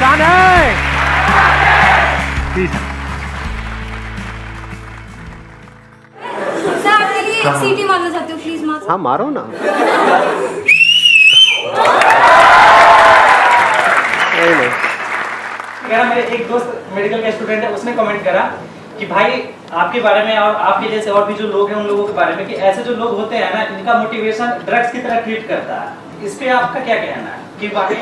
आसान है। Please sir आपके लिए एक सीटी मारना चाहती हूँ, प्लीज मार। हाँ मारो ना। नहीं मेरा मेरे एक दोस्त मेडिकल का स्टूडेंट है, उसने कमेंट करा कि भाई आपके बारे में और आपके जैसे और भी जो लोग हैं उन लोगों के बारे में कि ऐसे जो लोग होते हैं ना, इनका मोटिवेशन ड्रग्स की तरह ट्रीट करता है। इस पे आपका क्या कहना है कि वाकई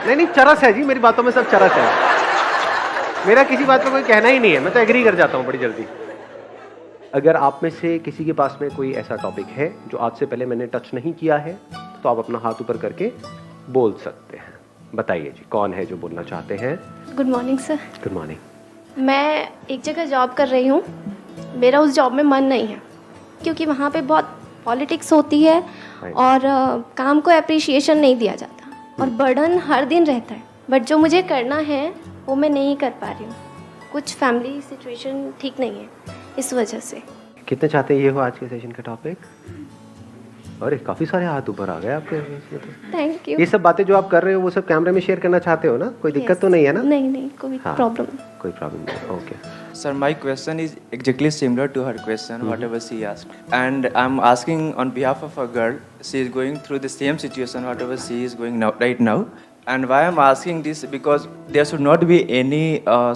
नहीं, चरस है जी, मेरी बातों में सब चरस है। मेरा किसी बात पे कोई कहना ही नहीं है, मैं तो एग्री कर जाता हूँ बड़ी जल्दी। अगर आप में से किसी के पास में कोई ऐसा टॉपिक है जो आज से पहले मैंने टच नहीं किया है, तो आप अपना हाथ ऊपर करके बोल सकते हैं। बताइए जी, कौन है जो बोलना चाहते हैं? Good morning sir. Good morning. मैं एक जगह जॉब कर रही हूँ, मेरा उस जॉब में मन नहीं है क्योंकि वहाँ पे बहुत पॉलिटिक्स होती है और काम को अप्रिशिएशन नहीं दिया जाता और बर्डन हर दिन रहता है। बट जो मुझे करना है वो मैं नहीं कर पा रही हूँ, कुछ फैमिली सिचुएशन ठीक नहीं है, इस वजह से। कितने चाहते हैं ये हो आज के सेशन का टॉपिक? अरे काफी सारे हाथ ऊपर आ गए आपके। Thank you. ये सब बातें जो आप कर रहे हो वो सब कैमरे में शेयर करना चाहते हो ना? कोई दिक्कत तो नहीं है ना? नहीं, कोई हाँ, प्रॉब्लम कोई प्रॉब्लम नहीं। Okay Sir, my question is exactly similar to her question, whatever she asked. And I'm asking on behalf of a girl, she is going through the same situation, whatever she is going now, right now. And why I'm asking this, because there should not be any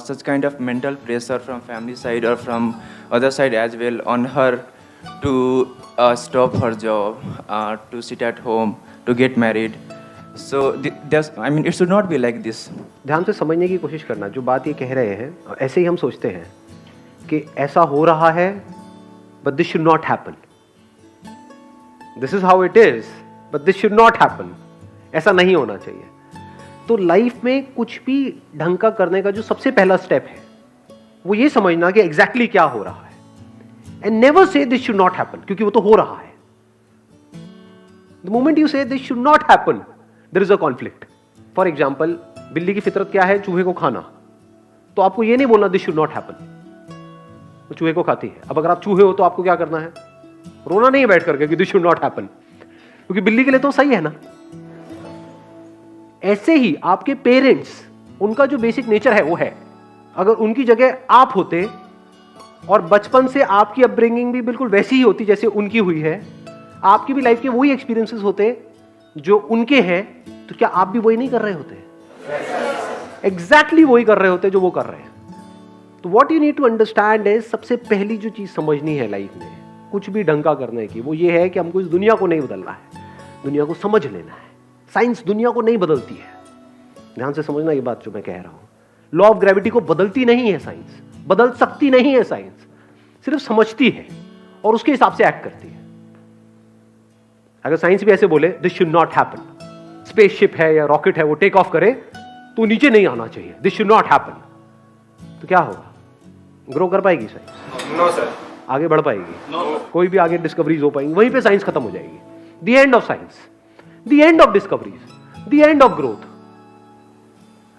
such kind of mental pressure from family side or from other side as well on her to stop her job, to sit at home, to get married. So it should not be like this. ध्यान से समझने की कोशिश करना। जो बात ये कह रहे हैं, ऐसे ही हम सोचते हैं कि ऐसा हो रहा है, but this should not happen. This is how it is, but this should not happen. ऐसा नहीं होना चाहिए। तो लाइफ में कुछ भी ढंग का करने का जो सबसे पहला स्टेप है वो ये समझना कि एग्जैक्टली क्या हो रहा है, and never say this should not happen, क्योंकि वो तो हो रहा है। The moment you say this should not happen, there is a conflict. For example, बिल्ली की फितरत क्या है? चूहे को खाना। तो आपको ये नहीं बोलना दिस शुड नॉट हैपन, वो चूहे को खाती है। अब अगर आप चूहे हो तो आपको क्या करना है? रोना नहीं है बैठ करके कि दिस शुड नॉट हैपन, क्योंकि बिल्ली के लिए तो सही है ना। ऐसे ही आपके पेरेंट्स, उनका जो बेसिक नेचर है वो है। अगर उनकी जगह आप होते और बचपन से आपकी अपब्रिंगिंग भी बिल्कुल वैसी ही होती जैसे उनकी हुई है, आपकी भी लाइफ के वही एक्सपीरियंसेस होते जो उनके हैं, तो क्या आप भी वही नहीं कर रहे होते? एग्जैक्टली वही कर रहे होते जो वो कर रहे हैं। तो what you need to understand है, सबसे पहली जो चीज समझनी है लाइफ में कुछ भी ढंग का करने की, वो ये है कि हमको इस दुनिया को नहीं बदलना है, दुनिया को समझ लेना है। साइंस दुनिया को नहीं बदलती है, ध्यान से समझना ये बात जो मैं कह रहा हूं। लॉ ऑफ ग्रेविटी को बदलती नहीं है साइंस, बदल सकती नहीं है साइंस, सिर्फ समझती है और उसके हिसाब से एक्ट करती है। अगर साइंस भी ऐसे बोले this should not happen, spaceship है या रॉकेट है वो टेक ऑफ करे तो नीचे नहीं आना चाहिए, दिस शुड नॉट हैपन, तो क्या होगा? ग्रो कर पाएगी साइंस? No sir. आगे बढ़ पाएगी? नो। कोई भी आगे डिस्कवरीज हो पाएंगी? वहीं पे साइंस खत्म हो जाएगी। The end of science, the end of discoveries, the end of growth,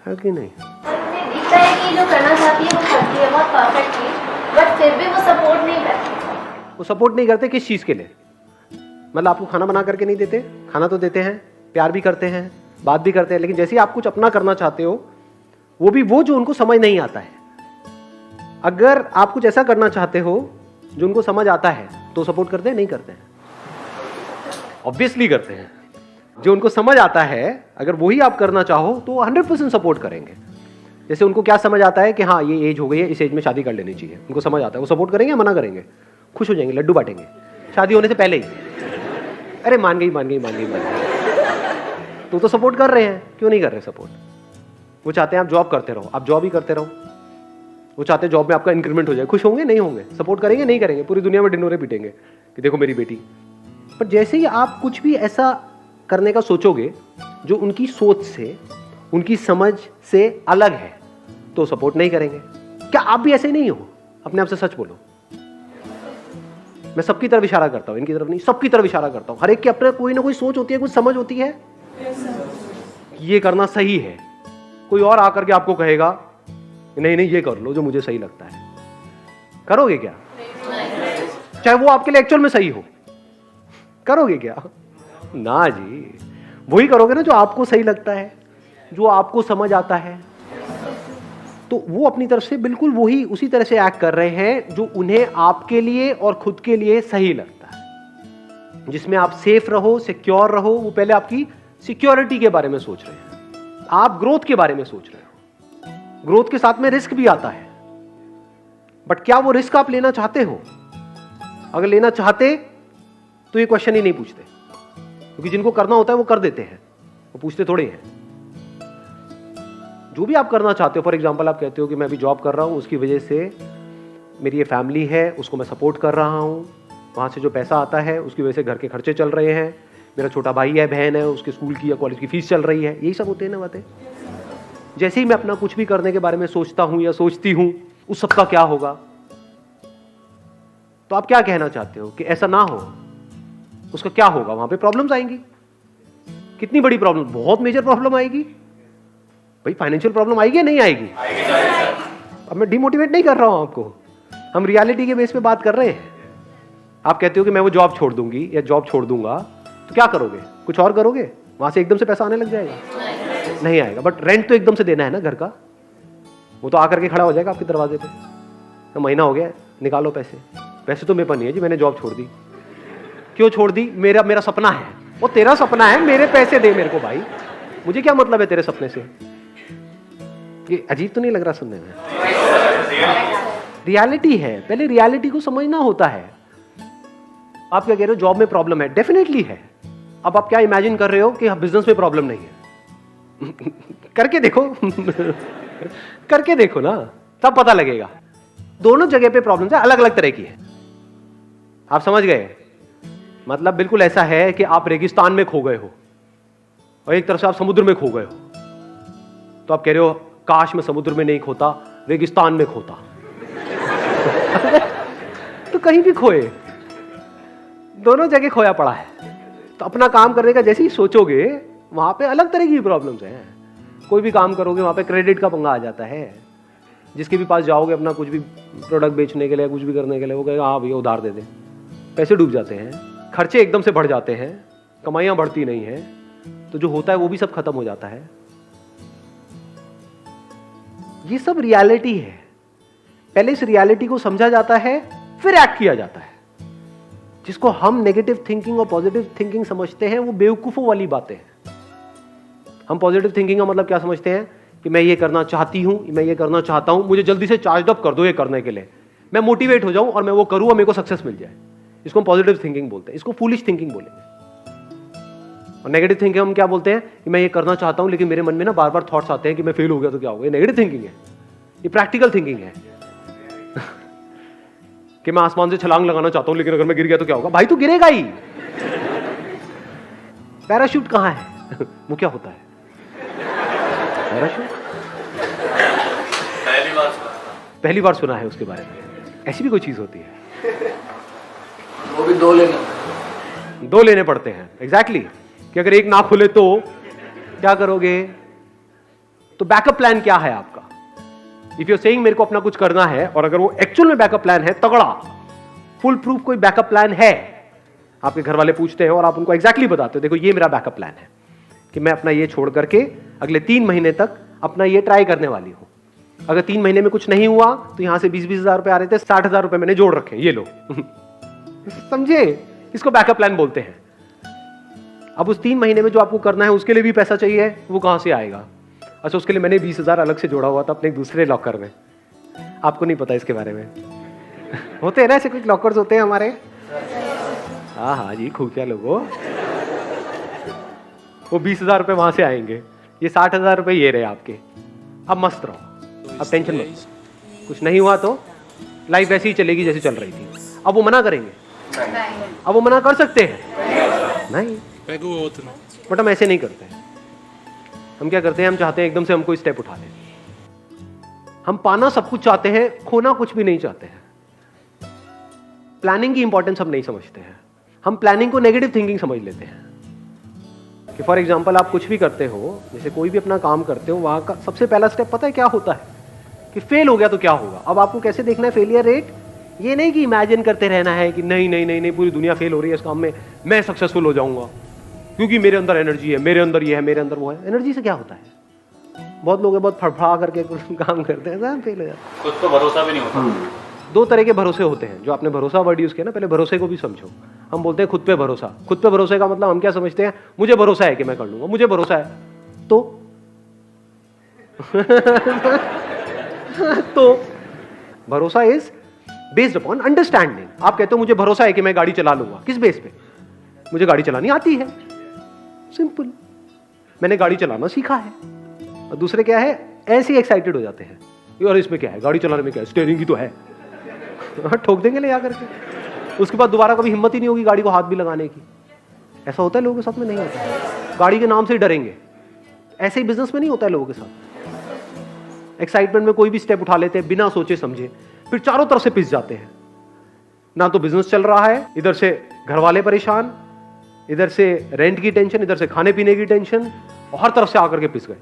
है कि नहीं? दिखता है कि जो करना चाहती है वो करती है बहुत परफेक्टली, बट फिर भी वो सपोर्ट नहीं करती। वो सपोर्ट नहीं करते किस चीज के लिए? मतलब आपको खाना बना करके नहीं देते? खाना तो देते हैं, प्यार भी करते हैं, बात भी करते हैं, लेकिन जैसे ही आप कुछ अपना करना चाहते हो, वो भी वो जो उनको समझ नहीं आता है। अगर आप कुछ ऐसा करना चाहते हो जो उनको समझ आता है तो सपोर्ट करते हैं? नहीं करते हैं? ऑब्वियसली करते हैं। जो उनको समझ आता है अगर वही आप करना चाहो तो 100% सपोर्ट करेंगे। जैसे उनको क्या समझ आता है कि हाँ ये एज हो गई है, इस एज में शादी कर लेनी चाहिए, उनको समझ आता है, वो सपोर्ट करेंगे, मना करेंगे? खुश हो जाएंगे, लड्डू बांटेंगे शादी होने से पहले ही। अरे मान गई मान गई मान गई मान गई, तो सपोर्ट कर रहे हैं। क्यों नहीं कर रहे सपोर्ट? वो चाहते हैं आप जॉब करते रहो, आप जॉब ही करते रहो। वो चाहते हैं जॉब में आपका इंक्रीमेंट हो जाए। खुश होंगे? नहीं होंगे। सपोर्ट करेंगे? नहीं करेंगे। पूरी दुनिया में डिनोरे पीटेंगे कि देखो मेरी बेटी। पर जैसे ही आप कुछ भी ऐसा करने का सोचोगे जो उनकी सोच से, उनकी समझ से अलग है, तो सपोर्ट नहीं करेंगे। क्या आप भी ऐसे नहीं हो? अपने आप से सच बोलो। मैं सबकी तरफ इशारा करता हूं, इनकी तरफ नहीं, सबकी तरफ इशारा करता हूं। हर एक की अपने कोई ना कोई सोच होती है, कुछ समझ होती है। ये करना सही है। कोई और आकर के आपको कहेगा नहीं नहीं ये कर लो जो मुझे सही लगता है, करोगे क्या? चाहे वो आपके लिए एक्चुअल में सही हो, करोगे क्या? ना जी, वही करोगे ना जो आपको सही लगता है। जो आपको समझ आता है, तो वो अपनी तरफ से बिल्कुल वही उसी तरह से एक्ट कर रहे हैं जो उन्हें आपके लिए और खुद के लिए सही लगता है, जिसमें आप सेफ रहो, सिक्योर रहो। वो पहले आपकी सिक्योरिटी के बारे में सोच रहे हैं, आप ग्रोथ के बारे में सोच रहे हो। ग्रोथ के साथ में रिस्क भी आता है, बट क्या वो रिस्क आप लेना चाहते हो? अगर लेना चाहते तो ये क्वेश्चन ही नहीं पूछते, क्योंकि जिनको करना होता है वो कर देते हैं, वो पूछते थोड़े हैं। जो भी आप करना चाहते हो, फॉर एग्जांपल आप कहते हो कि मैं अभी जॉब कर रहा हूं, उसकी वजह से मेरी ये फैमिली है, उसको मैं सपोर्ट कर रहा हूं, वहां से जो पैसा आता है उसकी वजह से घर के खर्चे चल रहे हैं, मेरा छोटा भाई है, बहन है, उसके स्कूल की या कॉलेज की फीस चल रही है, यही सब होते हैं ना बातें। जैसे ही मैं अपना कुछ भी करने के बारे में सोचता हूं या सोचती हूं, उस सब का क्या होगा? तो आप क्या कहना चाहते हो कि ऐसा ना हो, उसका क्या होगा? वहां पे प्रॉब्लम्स आएंगी। कितनी बड़ी प्रॉब्लम? बहुत मेजर प्रॉब्लम आएगी भाई। फाइनेंशियल प्रॉब्लम आएगी या नहीं आएगी? अब मैं डिमोटिवेट नहीं कर रहा हूं आपको, हम रियलिटी के बेस पे बात कर रहे हैं। आप कहते हो कि मैं वो जॉब छोड़ दूंगी या जॉब छोड़ दूंगा, तो क्या करोगे? कुछ और करोगे? वहां से एकदम से पैसा आने लग जाएगा? नहीं आएगा। बट रेंट तो एकदम से देना है ना घर का, वो तो आकर के खड़ा हो जाएगा आपके दरवाजे पे, तो महीना हो गया, निकालो पैसे। पैसे तो मेरे पास नहीं है जी, मैंने जॉब छोड़ दी। क्यों छोड़ दी? मेरा सपना है। वो तेरा सपना है, मेरे पैसे दे मेरे को भाई, मुझे क्या मतलब है तेरे सपने से? ये अजीब तो नहीं लग रहा सुनने में? रियलिटी है, पहले रियलिटी को समझना होता है। आप क्या कह रहे हो? जॉब में प्रॉब्लम है, डेफिनेटली है। अब आप क्या इमेजिन कर रहे हो कि बिजनेस में प्रॉब्लम नहीं है? करके देखो करके देखो ना, तब पता लगेगा। दोनों जगह पे प्रॉब्लम है, अलग अलग तरह की है। आप समझ गए? मतलब बिल्कुल ऐसा है कि आप रेगिस्तान में खो गए हो और एक तरफ से आप समुद्र में खो गए हो, तो आप कह रहे हो काश मैं समुद्र में नहीं खोता, रेगिस्तान में खोता। तो कहीं भी खोए, दोनों जगह खोया पड़ा है। तो अपना काम करने का जैसे ही सोचोगे, वहां पे अलग तरह की प्रॉब्लम्स हैं। कोई भी काम करोगे वहां पे क्रेडिट का पंगा आ जाता है। जिसके भी पास जाओगे अपना कुछ भी प्रोडक्ट बेचने के लिए, कुछ भी करने के लिए, वो कहेगा हाँ भैया उधार दे दे। पैसे डूब जाते हैं, खर्चे एकदम से बढ़ जाते हैं, कमाइयां बढ़ती नहीं है, तो जो होता है वो भी सब खत्म हो जाता है। ये सब रियलिटी है। पहले इस रियलिटी को समझा जाता है, फिर एक्ट किया जाता है। जिसको हम नेगेटिव थिंकिंग और पॉजिटिव थिंकिंग समझते हैं, वो बेवकूफों वाली बातें हैं। हम पॉजिटिव थिंकिंग का मतलब क्या समझते हैं कि मैं ये करना चाहती हूं, मैं ये करना चाहता हूं, मुझे जल्दी से चार्ज अप कर दो ये करने के लिए, मैं मोटिवेट हो जाऊं और मैं वो करूं और मेरे को सक्सेस मिल जाए। इसको हम पॉजिटिव थिंकिंग बोलते हैं। इसको फूलिश थिंकिंग बोलेंगे। और नेगेटिव थिंकिंग हम क्या बोलते हैं कि मैं ये करना चाहता हूं, लेकिन मेरे मन में ना बार बार थॉट्स आते हैं कि मैं फेल हो गया तो क्या होगा। ये नेगेटिव थिंकिंग है। ये प्रैक्टिकल थिंकिंग है कि मैं आसमान से छलांग लगाना चाहता हूं, लेकिन अगर मैं गिर गया तो क्या होगा? भाई तू गिरेगा ही। पैराशूट कहां है? वो क्या होता है पैराशूट? पहली बार सुना है उसके बारे में। ऐसी भी कोई चीज होती है? वो भी दो लेने पड़ते हैं। एग्जैक्टली कि अगर एक ना खुले तो क्या करोगे? तो बैकअप प्लान क्या है आपका? इफ यू सेइंग मेरे को अपना कुछ करना है, और अगर वो एक्चुअल में बैकअप प्लान है, तगड़ा फुल प्रूफ कोई बैकअप प्लान है, आपके घर वाले पूछते हैं और आप उनको एग्जैक्टली बताते हो, देखो ये मेरा बैकअप प्लान है कि मैं अपना ये छोड़ करके अगले 3 महीने तक अपना ये ट्राई करने वाली हूं। अगर 3 महीने में कुछ नहीं हुआ तो यहां से 20-20 हजार रुपए आ रहे थे, 60,000 रुपए मैंने जोड़ रखे, ये लो। समझे? इसको बैकअप प्लान बोलते हैं। अब उस 3 महीने में जो आपको करना है उसके लिए भी पैसा चाहिए, वो कहां से आएगा? अच्छा, उसके लिए मैंने 20,000 अलग से जोड़ा हुआ था अपने एक दूसरे लॉकर में। आपको नहीं पता इसके बारे में। होते हैं ना ऐसे कुछ लॉकर्स होते हैं हमारे। हाँ जी, खुफिया लोगों। वो 20,000 रुपए वहां से आएंगे, ये 60,000 रुपए ये रहे आपके। अब मस्त रहो, अब टेंशन मत। कुछ नहीं हुआ तो लाइफ ऐसी ही चलेगी जैसी चल रही थी। अब वो मना करेंगे? अब वो मना कर सकते हैं? नहीं। बट हम ऐसे नहीं करते हैं। हम क्या करते हैं? हम चाहते हैं एकदम से हम कोई स्टेप उठा लें। हम पाना सब कुछ चाहते हैं, खोना कुछ भी नहीं चाहते हैं। प्लानिंग की इंपॉर्टेंस हम नहीं समझते हैं। हम प्लानिंग को नेगेटिव थिंकिंग समझ लेते हैं। कि फॉर एग्जांपल आप कुछ भी करते हो, जैसे कोई भी अपना काम करते हो, वहां का सबसे पहला स्टेप पता है क्या होता है? कि फेल हो गया तो क्या होगा। अब आपको कैसे देखना है फेलियर रेट? ये नहीं कि इमेजिन करते रहना है कि नहीं नहीं नहीं नहीं पूरी दुनिया फेल हो रही है इस काम में, मैं सक्सेसफुल हो जाऊंगा क्योंकि मेरे अंदर एनर्जी है, मेरे अंदर ये है, मेरे अंदर वो है। एनर्जी से क्या होता है? बहुत लोग हैं बहुत फड़फड़ा करके कुछ काम करते हैं, सब फेल हो जाते हैं। खुद तो भरोसा भी नहीं होता। दो तरह के भरोसे होते हैं, जो आपने भरोसा वर्ड यूज किया ना, पहले भरोसे को भी समझो। हम बोलते हैं खुद पे भरोसा। खुद पे भरोसे का मतलब हम क्या समझते हैं, मुझे भरोसा है कि मैं कर लूंगा, मुझे भरोसा है तो तो भरोसा इज बेस्ड अपॉन अंडरस्टैंडिंग। आप कहते हो मुझे भरोसा है कि मैं गाड़ी चला लूंगा, किस बेस पे? मुझे गाड़ी चलानी आती है, सिंपल, मैंने गाड़ी चलाना सीखा है। और दूसरे क्या है, ऐसे ही एक्साइटेड हो जाते हैं, यार इसमें क्या है, गाड़ी चलाने में क्या है, स्टीयरिंग ही तो है। ठोक देंगे ले आकर के, उसके बाद दोबारा कभी हिम्मत ही नहीं होगी गाड़ी को हाथ भी लगाने की। ऐसा होता है लोगों के साथ में? नहीं होता है। गाड़ी के नाम से ही डरेंगे। ऐसे ही बिजनेस में नहीं होता है लोगों के साथ। एक्साइटमेंट में कोई भी स्टेप उठा लेते हैं बिना सोचे समझे, फिर चारों तरफ से पिस जाते हैं। ना तो बिजनेस चल रहा है, इधर से घर वाले परेशान, इधर से रेंट की टेंशन, इधर से खाने पीने की टेंशन, और हर तरफ से आकर के पिस गए।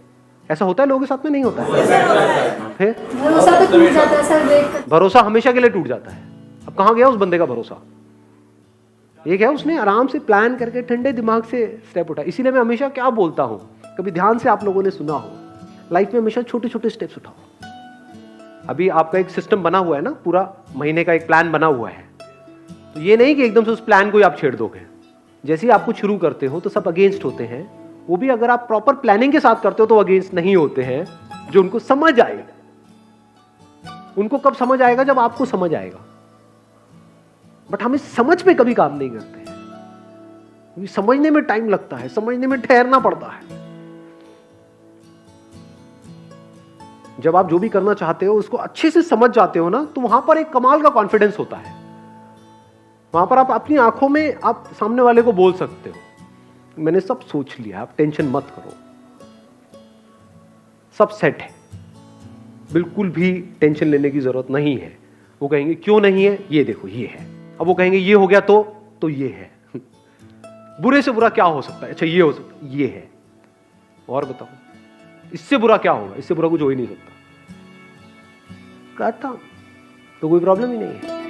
ऐसा होता है लोगों के साथ में? नहीं होता है। फिर भरोसा तो टूट जाता है सर देखकर। भरोसा हमेशा के लिए टूट जाता है। अब कहां गया उस बंदे का भरोसा? ये क्या, उसने आराम से प्लान करके ठंडे दिमाग से स्टेप उठाया। इसीलिए मैं हमेशा क्या बोलता हूं, कभी ध्यान से आप लोगों ने सुना हो, लाइफ में हमेशा छोटे छोटे स्टेप्स उठाओ। अभी आपका एक सिस्टम बना हुआ है ना, पूरा महीने का एक प्लान बना हुआ है, तो ये नहीं कि एकदम से उस प्लान को ही आप छेड़ दोगे। जैसे ही आप कुछ शुरू करते हो तो सब अगेंस्ट होते हैं, वो भी अगर आप प्रॉपर प्लानिंग के साथ करते हो तो अगेंस्ट नहीं होते हैं, जो उनको समझ आएगा। उनको कब समझ आएगा? जब आपको समझ आएगा। बट हम इस समझ पे कभी काम नहीं करते हैं, क्योंकि समझने में टाइम लगता है, समझने में ठहरना पड़ता है। जब आप जो भी करना चाहते हो उसको अच्छे से समझ जाते हो ना, तो वहां पर एक कमाल का कॉन्फिडेंस होता है। वहां पर आप अपनी आंखों में आप सामने वाले को बोल सकते हो, मैंने सब सोच लिया, आप टेंशन मत करो, सब सेट है, बिल्कुल भी टेंशन लेने की जरूरत नहीं है। वो कहेंगे क्यों नहीं है, ये देखो ये है। अब वो कहेंगे ये हो गया तो ये है। बुरे से बुरा क्या हो सकता है? अच्छा ये हो सकता है, ये है, और बताओ इससे बुरा क्या होगा? इससे बुरा कुछ हो ही नहीं सकता। कहता तो कोई प्रॉब्लम ही नहीं है।